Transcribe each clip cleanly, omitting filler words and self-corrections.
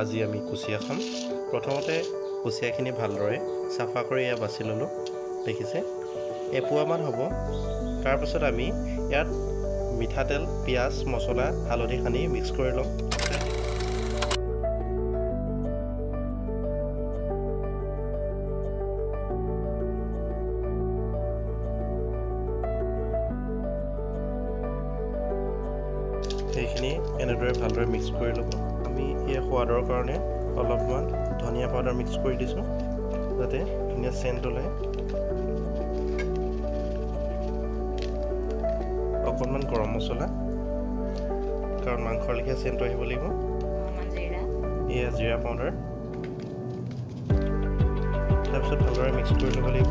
আজি আমি কুচিয়া খাম। প্ৰথমতে কুচিয়াখিনি ভালদৰে চাফা কৰি বাছি ল'লোঁ। দেখিছে এপোৱামান হ'ব। তাৰপিছত আমি ইয়াত মিঠাতেল, পিঁয়াজ, মছলা, হালধি সানি মিক্স কৰি ল'ম। সেইখিনি এনেদৰে ভালদৰে মিক্স কৰি ল'ব। আমি এই সোৱাদৰ কাৰণে অলপমান ধনিয়া পাউডাৰ মিক্স কৰি দিছোঁ যাতে ধুনীয়া চেণ্ট ওলায়। অকণমান গৰম মছলা, কাৰণ মাংসৰ লেখীয়া চেণ্টটো আহিব লাগিব। এয়া জিৰা পাউডাৰ। তাৰপিছত ভালদৰে মিক্স কৰি ল'ব লাগিব।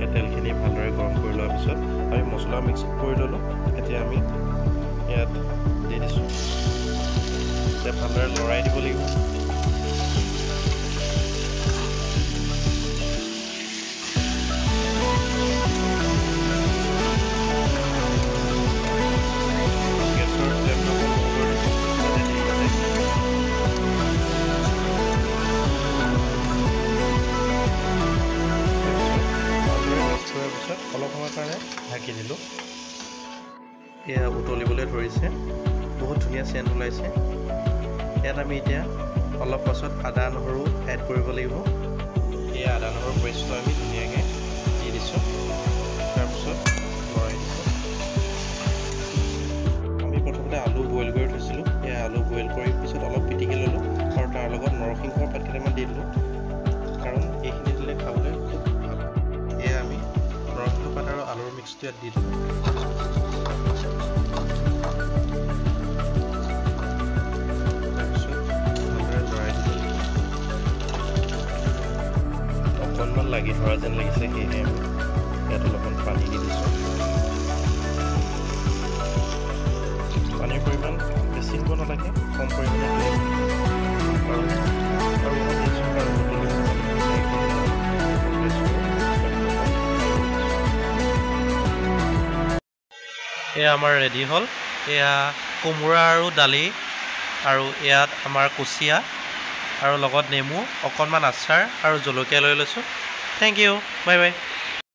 এই তেলখিনি ভালদৰে গৰম কৰি লোৱাৰ পিছত আমি মছলা মিক্স কৰি ল'লোঁ। এতিয়া আমি ইয়াত দি দিছোঁ। এতিয়া ভালদৰে লৰাই দিব লাগিব। গেছৰ ফ্লেমটো বন্ধ কৰি দিব যাতে দেৰি নাযায়। পিছত অলপ সময়ৰ কাৰণে ঢাকি দিলোঁ। এয়া উতলিবলৈ ধৰিছে, বহুত ধুনীয়া চেণ্ট ওলাইছে। ইয়াত আমি এতিয়া অলপ পাছত আদা নহৰু এড কৰিব লাগিব। এই আদা নহৰু পেষ্টটো আমি ধুনীয়াকৈ দি দিছোঁ। তাৰপিছত লৰাই দিছোঁ। আমি প্ৰথমতে আলু বইল কৰি থৈছিলোঁ। এই আলু বইল কৰি পিছত অলপ পিটিকি ল'লোঁ আৰু তাৰ লগত নৰসিংহৰ পাত কেইটামান দি দিলোঁ, কাৰণ এইখিনি দিলে খাবলৈ খুব ভাল। এয়া আমি নৰসিংহ পাত আৰু আলুৰ মিক্সটো ইয়াত দি দিলোঁ। তাৰপিছত ভালদৰে লৰাই দিলোঁ। অকণমান লাগি ধৰা যেন লাগিছে, সেয়েহে আমি ইয়াত অলপমান পানী দি দিছোঁ। পানীৰ পৰিমাণ বেছি হ'ব নালাগে, কম পৰিমাণে দিলে এয়া আমাৰ ৰেডি হ'ল। এয়া কোমোৰা আৰু দালি, আৰু ইয়াত আমাৰ কুচিয়া আৰু লগত নেমু, অকণমান আচাৰ আৰু জলকীয়া লৈ লৈছোঁ। Thank you, bye by.